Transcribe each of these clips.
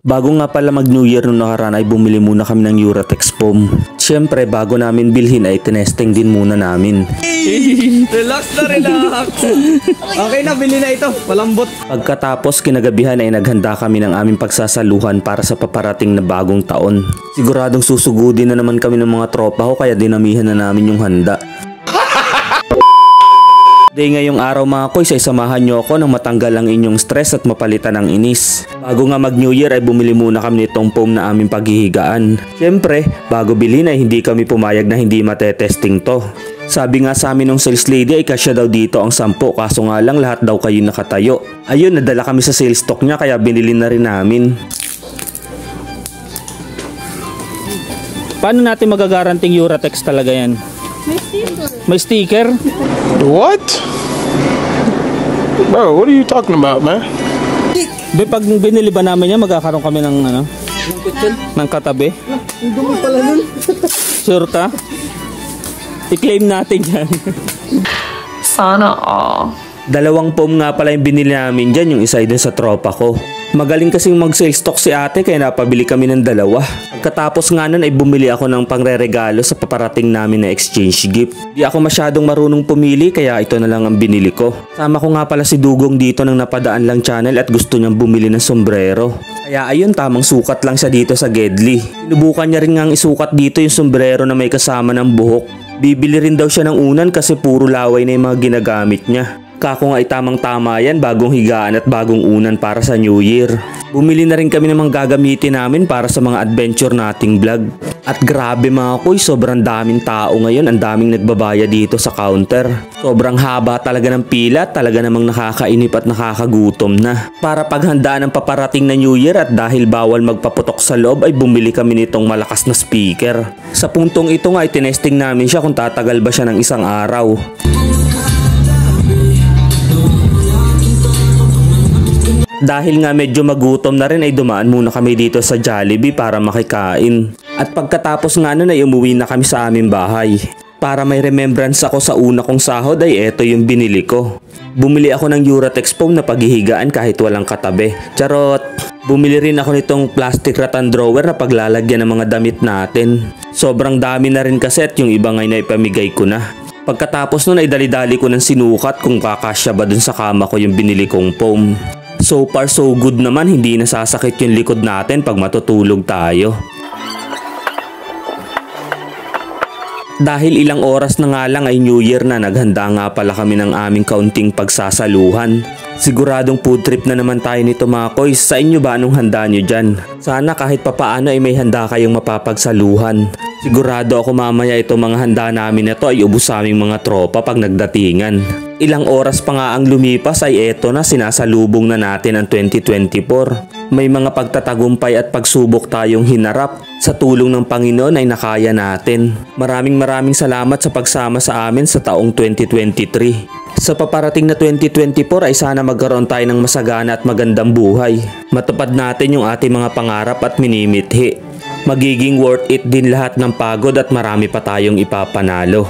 Bago nga pala mag New Year nung nakaraan ay bumili muna kami ng Uratex foam. Siyempre bago namin bilhin ay tinesting din muna namin. Relax na relax. Okay na, bili na ito, malambot. Pagkatapos kinagabihan ay naghanda kami ng aming pagsasaluhan para sa paparating na bagong taon. Siguradong susugudin na naman kami ng mga tropa ko kaya dinamihan na namin yung handa. Day ngayong araw mga koy, samahan nyo ako nang matanggal ang inyong stress at mapalitan ang inis. Bago nga mag New Year ay bumili muna kami nitong foam na aming paghihigaan. Siyempre, bago bilhin ay hindi kami pumayag na hindi matetesting to. Sabi nga sa amin ng sales lady ay kasya daw dito ang 10 kaso nga lang lahat daw kayo nakatayo. Ayun, nadala kami sa sales stock niya kaya binili na rin namin. Paano natin magagaranting Uratex talaga yan? May sticker. May sticker? What? Bro, what are you talking about, man? Be, pag binili ba namin yan, magkakaroon kami ng ano? Ng katabi? Ang dumi pala nun. Sure ka? I-claim natin yan. Sana all. Dalawang foam nga pala yung binili namin dyan, yung isa ay dun sa tropa ko. Magaling kasing mag-sales stock si ate kaya napabili kami ng dalawa. Pagkatapos nga nun ay bumili ako ng pangre-regalo sa paparating namin na exchange gift. Di ako masyadong marunong pumili kaya ito na lang ang binili ko. Sama ko nga pala si Dugong dito ng napadaan lang channel at gusto niyang bumili ng sombrero. Kaya ayun, tamang sukat lang siya dito sa Gedli. Sinubukan niya rin ngang isukat dito yung sombrero na may kasama ng buhok. Bibili rin daw siya ng unan kasi puro laway na yung mga ginagamit niya. Kako nga ay tamang-tama yan, bagong higaan at bagong unan para sa New Year. Bumili na rin kami ng mga gagamitin namin para sa mga adventure nating vlog. At grabe mga koy, sobrang daming tao ngayon, ang daming nagbabaya dito sa counter. Sobrang haba talaga ng pila, talaga namang nakakainip at nakakagutom na. Para paghandaan ng paparating na New Year at dahil bawal magpaputok sa loob ay bumili kami nitong malakas na speaker. Sa puntong ito nga ay tinesting namin siya kung tatagal ba siya ng isang araw. Dahil nga medyo magutom na rin ay dumaan muna kami dito sa Jollibee para makikain. At pagkatapos nga nun ay umuwi na kami sa aming bahay. Para may remembrance ako sa una kong sahod ay eto yung binili ko. Bumili ako ng Uratex foam na paghihigaan kahit walang katabi. Charot! Bumili rin ako nitong plastic rattan drawer na paglalagyan ng mga damit natin. Sobrang dami na rin kasi at yung iba ngay na ipamigay ko na. Pagkatapos nun ay dali-dali ko ng sinukat kung kakasya ba dun sa kama ko yung binili kong foam. So far so good naman, hindi nasasakit yung likod natin pag matutulog tayo. Dahil ilang oras na nga lang ay New Year na, naghanda nga pala kami ng aming kaunting pagsasaluhan. Siguradong food trip na naman tayo nito mga koys. Sa inyo ba anong handa nyo dyan? Sana kahit papaano ay may handa kayong mapapagsaluhan. Sigurado ako mamaya itong mga handa namin na to ay ubos sa aming mga tropa pag nagdatingan. Ilang oras pa nga ang lumipas ay eto na, sinasalubong na natin ang 2024. May mga pagtatagumpay at pagsubok tayong hinarap. Sa tulong ng Panginoon ay nakaya natin. Maraming salamat sa pagsama sa amin sa taong 2023. Sa paparating na 2024 ay sana magkaroon tayo ng masagana at magandang buhay. Matupad natin yung ating mga pangarap at minimithi. Magiging worth it din lahat ng pagod at marami pa tayong ipapanalo.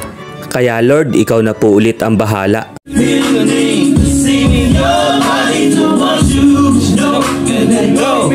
Kaya Lord, ikaw na po ulit ang bahala. Singing your body to want you, no, and then go.